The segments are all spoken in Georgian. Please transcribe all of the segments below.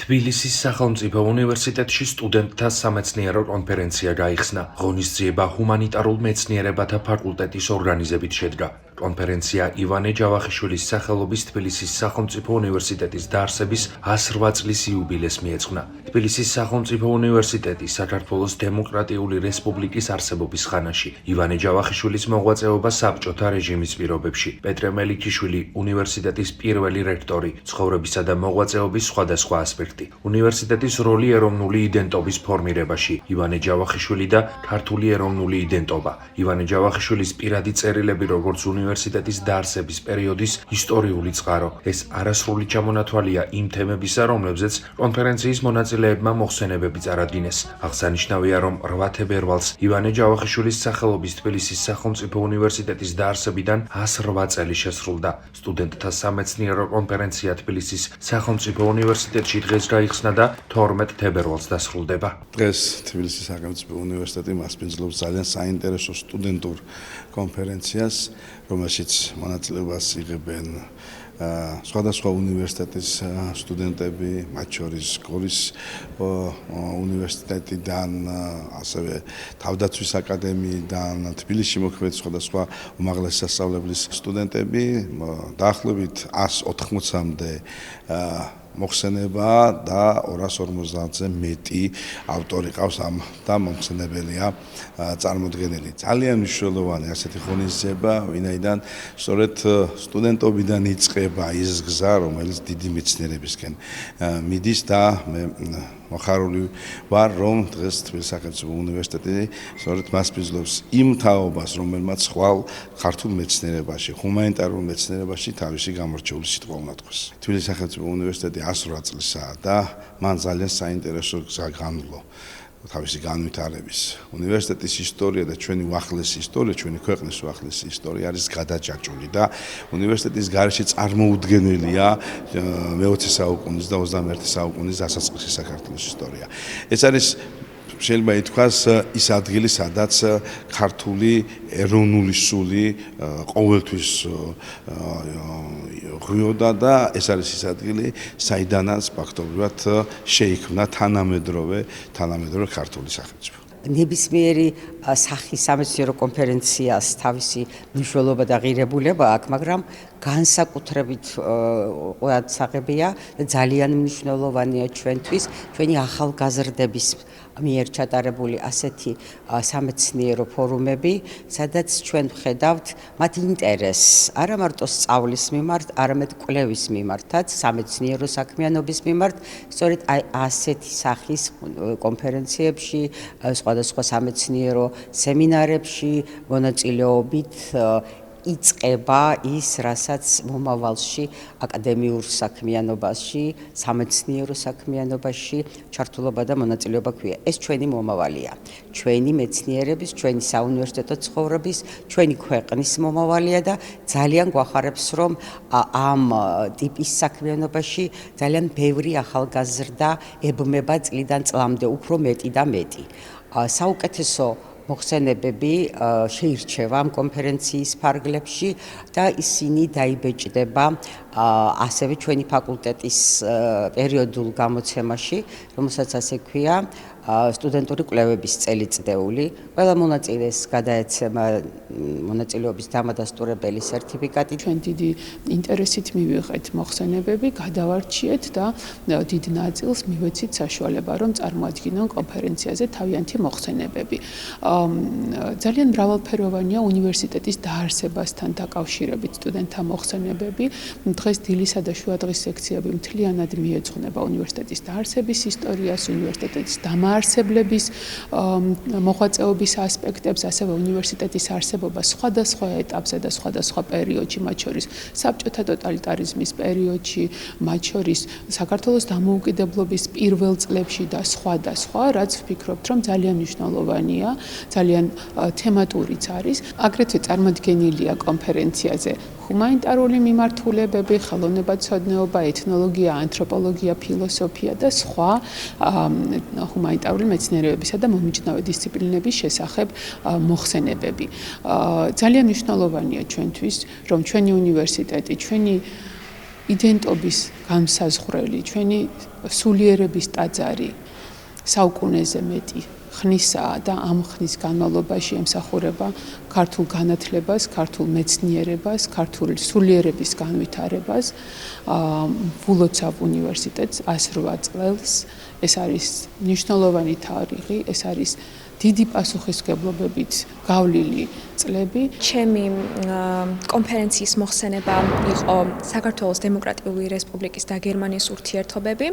თბილისის სახელმწიფო უნივერსიტეტში სტუდენტთა სამეცნიერო კონფერენცია გაიხსნა. ღონისძიება ჰუმანიტარულ მეცნიერებათა ფაკულტეტის ორგანიზებით შედგა. კონფერენცია ივანე ჯავახიშვილის სახელობის თბილისის სახელმწიფო უნივერსიტეტის დაარსების 108 წლის იუბილეს მიეძღვნა. თბილისის სახელმწიფო უნივერსიტეტი საქართველოს დემოკრატიული რესპუბლიკის არსებობის ხანაში. ივანე ჯავახიშვილის მოღვაწეობა საბჭოთა რეჟიმის პირობებში. პეტრე მელიქიშვილი უნივერსიტეტის პირველი რექტორი, ცხოვრებისა და მოღვაწეობის სხვადასხვა ასპექტი. უნივერსიტეტის როლი ეროვნული იდენტობის ფორმირებაში. ივანე ჯავახიშვილი და ქართული ეროვნული იდენტობა. ივანე ჯავახიშვილის პირადი წერილები როგორც უნივერსიტეტის დაარსების პერიოდის ისტორიული წყარო. ეს არასრული ჩამონათვალია იმ თემებისა, რომლებზეც კონფერენციის მონაწილეებმა მოხსენებები წარადგინეს. აღსანიშნავია, რომ 8 თებერვალს ივანე ჯავახიშვილის სახელობის თბილისის სახელმწიფო უნივერსიტეტის დაარსებიდან 108 წელი შესრულდა. სტუდენტთა სამეცნიერო კონფერენცია თბილისის სახელმწიფო უნივერსიტეტში დღეს გაიხსნა და 12 თებერვალს დასრულდება. დღეს თბილისის სახელმწიფო უნივერსიტეტი მასპინძლობს ძალიან საინტერესო სტუდენტურ კონფერენციას, რომელშიც მონაწილეობას იღებენ სხვადასხვა უნივერსიტეტის სტუდენტები, მათ შორის გორის უნივერსიტეტიდან, ასევე თავდაცვის აკადემიიდან, თბილისში მოქმედი სხვადასხვა უმაღლესი სასწავლებლის სტუდენტები, დაახლოებით 180-მდე მოხსენება და 250-ზე მეტი ავტორი ყავს ამ და მომხსენებელია წარმოდგენილი. ძალიან მნიშვნელოვანი ასეთი ღონისძიება, ვინაიდან სწორედ სტუდენტობიდან იწყება ის გზა, რომელიც დიდი მეცნიერებისკენ მიდის და მე მოხარული ვარ, რომ დღეს თბილისის სახელმწიფო უნივერსიტეტი სწორედ მასპინძლობს იმ თაობას, რომელმაც ხვალ ქართულ მეცნიერებაში, ჰუმანიტარულ მეცნიერებაში თავისი გამორჩეული სიტყვა უნდა თქვას. თბილისის სახელმწიფო უნივერსიტეტი 108 წლისაა და მან ძალიან საინტერესო გზა განვლო თავისი განვითარების. უნივერსიტეტის ისტორია და ჩვენი უახლესი ისტორია, ჩვენი ქვეყნის უახლესი ისტორია არის გადაჭაჭული და უნივერსიტეტის გარეშე წარმოუდგენელია მე-20 საუკუნის და 21 საუკუნის დასაწყისი საქართველოს ისტორია. ეს არის შეიძლება ითქვას ის ადგილი, სადაც ქართული ეროვნული სული ყოველთვის ღვიოდა და ეს არის ის ადგილი, საიდანაც ფაქტობრივად შეიქმნა თანამედროვე ქართული სახელმწიფო. ნებისმიერი სახის სამეცნიერო კონფერენციას თავისი მნიშვნელობა და ღირებულება აქვს, მაგრამ განსაკუთრებით ყურადსაღებია და ძალიან მნიშვნელოვანია ჩვენთვის, ჩვენი ახალგაზრდების მიერ ჩატარებული ასეთი სამეცნიერო ფორუმები, სადაც ჩვენ ვხედავთ მათ ინტერესს არა მარტო სწავლის მიმართ, არამედ კვლევის მიმართაც, სამეცნიერო საქმიანობის მიმართ, სწორედ ასეთი სახის კონფერენციებში, სხვადასხვა სამეცნიერო სემინარებში მონაწილეობით იწყება ის, რასაც მომავალში აკადემიურ საქმიანობაში, სამეცნიერო საქმიანობაში ჩართულობა და მონაწილეობა ქვია. ეს ჩვენი მომავალია. ჩვენი მეცნიერების, ჩვენი საუნივერსიტეტო ცხოვრების, ჩვენი ქვეყნის მომავალია და ძალიან გვახარებს, რომ ამ ტიპის საქმიანობაში ძალიან ბევრი ახალგაზრდა ებმება წლიდან წლამდე უფრო მეტი და მეტი. საუკეთესო მოხსენებები შეირჩევა ამ კონფერენციის ფარგლებში და ისინი დაიბეჭდება ასევე ჩვენი ფაკულტეტის პერიოდულ გამოცემაში, რომელსაც ასე ქვია სტუდენტური კვლევების წელიწდეული. ყველა მონაწილეს გადაეცემა მონაწილეობის დამადასტურებელი სერტიფიკატი. ჩვენ დიდი ინტერესით მივიღეთ მოხსენებები, გადავარჩიეთ და დიდ ნაწილს მივეცით საშუალება, რომ წარმოადგინონ კონფერენციაზე თავიანთი მოხსენებები. ძალიან მრავალფეროვანია უნივერსიტეტის დაარსებასთან დაკავშირებით სტუდენტთა მოხსენებები. დღეს დილისა და შუადღის სექციები მთლიანად მიეძღვნება უნივერსიტეტის დაარსების ისტორიას, უნივერსიტეტის დამაარსებლების მოღვაწეობის ასპექტებს, ასევე უნივერსიტეტის არსებობა სხვადასხვა ეტაპზე და სხვადასხვა პერიოდში, მათ შორის საბჭოთა ტოტალიტარიზმის პერიოდში, მათ შორის საქართველოს დამოუკიდებლობის პირველ წლებში და სხვა, რაც ვფიქრობთ, რომ ძალიან მნიშვნელოვანია, ძალიან თემატურიც არის. აგრეთვე წარმოდგენილია კონფერენციაზე ჰუმანიტარული მიმართულებები, ხელოვნებაცოდნეობა, ეთნოლოგია, ანთროპოლოგია, ფილოსოფია და სხვა ჰუმანიტარული მეცნიერებებისა და მომიჯნავე დისციპლინების შესახებ მოხსენებები. ძალიან მნიშვნელოვანია ჩვენთვის, რომ ჩვენი უნივერსიტეტი, ჩვენი იდენტობის განსაზღვრელი, ჩვენი სულიერების ტაძარი საუკუნეზე მეტი ხნისაა და ამ ხნის განმავლობაში ემსახურება ქართულ განათლებას, ქართულ მეცნიერებას, ქართული სულიერების განვითარებას, ვულოცავ უნივერსიტეტს 108 წელს. ეს არის მნიშვნელოვანი თარიღი, ეს არის დიდი პასუხისმგებლობებით გავლილი წლები. ჩემი კონფერენციის მოხსენება იყო საქართველოს დემოკრატიული რესპუბლიკის და გერმანიის ურთიერთობები.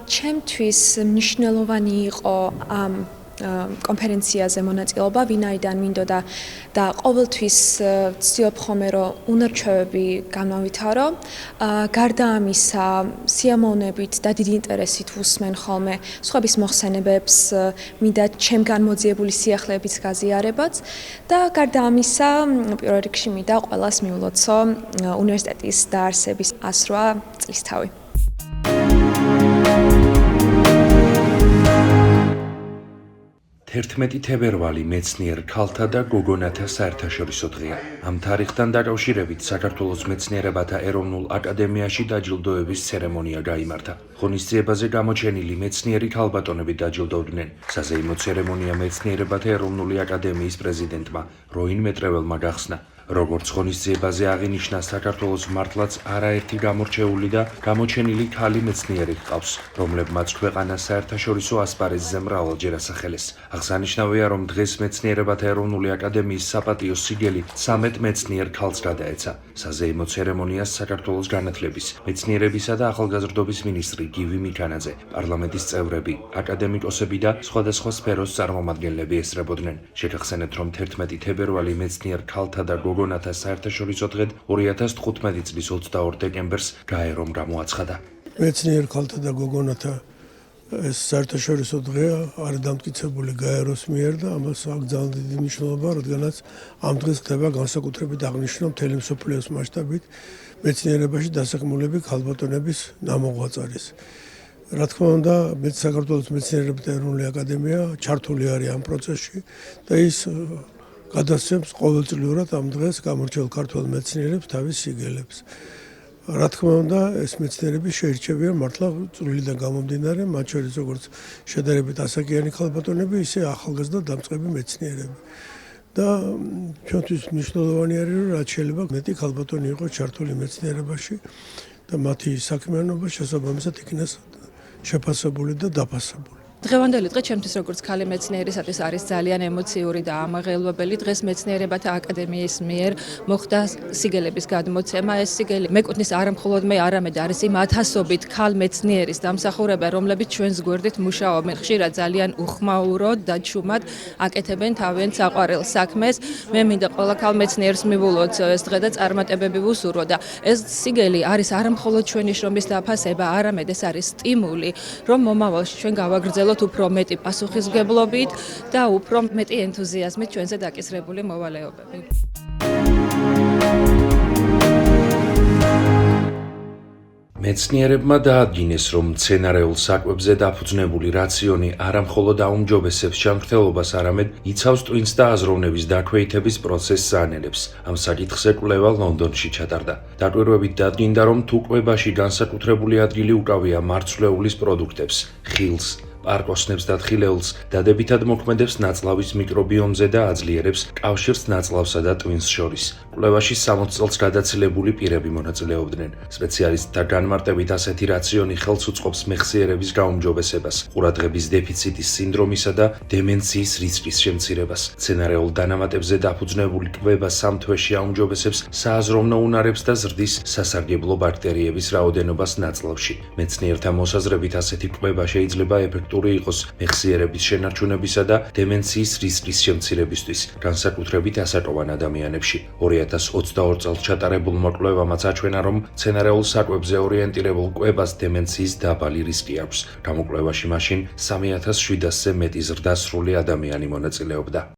ჩემთვის მნიშვნელოვანი იყო ამ კონფერენციაზე მონაწილეობა, ვინაიდან მინდოდა და ყოველთვის ვცდილობ ხოლმე რომ უნარჩვევები განავითარო. გარდა ამისა, სიამოვნებით და დიდი ინტერესით ვუსმენ ხოლმე სხვების მოხსენებებს, მინდა ჩემგან მოძიებული სიახლეების გაზიარებაც და გარდა ამისა, პირველ რიგში მინდა ყველას მიულოცო უნივერსიტეტის დაარსების 108 წლისთავი. 11 თებერვალი მეცნიერ ქალთა და გოგონათა საერთაშორისო დღეა. ამ თარიღთან დაკავშირებით საქართველოს მეცნიერებათა ეროვნულ აკადემიაში დაჯილდოების ცერემონია გაიმართა. ღონისძიებაზე გამოჩენილი მეცნიერი ქალბატონები დაჯილდოვდნენ. საზეიმო ცერემონია მეცნიერებათა ეროვნული აკადემიის პრეზიდენტმა როინ მეტრეველმა გახსნა. როგორც ღონისძიებაზე აღინიშნა, საქართველოს მართლაც არაერთი გამორჩეული და გამოჩენილი ქალი მეცნიერი ჰყავს, რომლებმაც ქვეყანას საერთაშორისო ასპარეზზე მრავალჯერ ასახელეს. აღსანიშნავია, რომ დღეს მეცნიერებათა ეროვნული აკადემიის საპატიო სიგელი 13 მეცნიერ ქალს გადაეცა. საზეიმო ცერემონიას საქართველოს განათლების, მეცნიერებისა და ახალგაზრდობის მინისტრი გივი მიქანაძე, პარლამენტის წევრები, აკადემიკოსები და სხვადასხვა სფეროს წარმომადგენლები ესწრებოდნენ. შეგახსენებთ, რომ 11 თებერვალი მეცნიერ ქალთა და გოგონათა საერთაშორისო დღედ 2015 წლის 22 დეკემბერს გაერომ გამოაცხადა. მეცნიერ ქალთა და გოგონათა ეს საერთაშორისო დღეა არის დამტკიცებული გაეროს მიერ და ამას აქვს ძალიან დიდი მნიშვნელობა, რადგანაც ამ დღეს ხდება განსაკუთრებით აღნიშნულ მთელი მსოფლიოს მასშტაბით მეცნიერებაში დასაქმებულები ქალბატონების ნამოღვაწარის. რა თქმა უნდა, საქართველოს მეცნიერებათა ეროვნული აკადემია ჩართული არის ამ პროცესში და ის გადასცემს ყოველწლიურად ამ დღეს გამორჩეულ ქართველ მეცნიერებს თავის სიგელებს. რა თქმა უნდა, ეს მეცნიერები შეირჩევიან მართლა წვლილიდან გამომდინარე, მათ შორის როგორც შედარებით ასაკიანი ქალბატონები, ისე ახალგაზრდა დამწყები მეცნიერები. და ჩვენთვის მნიშვნელოვანი არის, რომ რაც შეიძლება მეტი ქალბატონი იყოს ჩართული მეცნიერებაში და მათი საქმიანობა შესაბამისად იქნეს შეფასებული და დაფასებული. დღევანდელი დღე ჩემთვის როგორც ქალი მეცნიერისათვის არის ძალიან ემოციური და ამაღელვებელი. დღეს მეცნიერებათა აკადემიის მიერ მოხდა სიგელების გადმოცემა. ეს სიგელი მეკუთვნის არა მხოლოდ მე, არამედ არის იმ ათასობით ქალ მეცნიერის დამსახურება, რომლებიც ჩვენს გვერდით მუშაობენ. ხშირად ძალიან უხმაუროდ და ჩუმად აკეთებენ თავიანთ საყვარელ საქმეს. მე მინდა ყველა ქალ მეცნიერს მივულოცო ეს დღე და წარმატებები ვუსურვო და ეს სიგელი არის არა მხოლოდ ჩვენი შრომის დაფასება, არამედ ეს არის სტიმული, რომ მომავალში ჩვენ გავაგრძელოთ უფრო მეტი პასუხისმგებლობით და უფრო მეტი ენთუზიაზმით ჩვენზე დაკისრებული მოვალეობები. მეცნიერებმა დაადგინეს, რომ მცენარეულ საკვებზე დაფუძნებული რაციონი არა მხოლოდ აუმჯობესებს ჯანმრთელობას, არამედ იცავს ტვინს და აზროვნების დაქვეითების პროცესს ანელებს. ამ საკითხზე კვლევა ლონდონში ჩატარდა. დაკვირვებით დადგინდა, რომ თუ კვებაში განსაკუთრებული ადგილი უკავია მარცვლეულის პროდუქტებს, ხილს, პარკოსნებს და თხილეულს, დადებითად მოქმედებს ნაწლავის მიკრობიომზე და აძლიერებს კავშირს ნაწლავსა და ტვინს შორის. კვლევაში 60 წელს გადაცილებული პირები მონაწილეობდნენ. სპეციალისტთა განმარტებით ასეთი რაციონი ხელს უწყობს მეხსიერების გაუმჯობესებას, ყურადღების დეფიციტის სინდრომისა და დემენციის რისკის შემცირებას. მცენარეულ დანამატებზე დაფუძნებული კვება 3 თვეში აუმჯობესებს სააზროვნო უნარებს და ზრდის სასარგებლო ბაქტერიების რაოდენობას ნაწლავში. მეცნიერთა მოსაზრებით ასეთი კვება შეიძლება ეფექტური იყოს მეხსიერების შენარჩუნებისა და დემენციის რისკის შემცირებისთვის, განსაკუთრებით ასაკოვან ადამიანებში. 2022 წელს ჩატარებულმა კვლევამაც აჩვენა, რომ მცენარეულ საკვებზე ორიენტირებულ კვებას დემენციის დაბალი რისკი აქვს. გამოკვლევაში მაშინ 3700-ზე მეტი ზრდასრული ადამიანი მონაწილეობდა.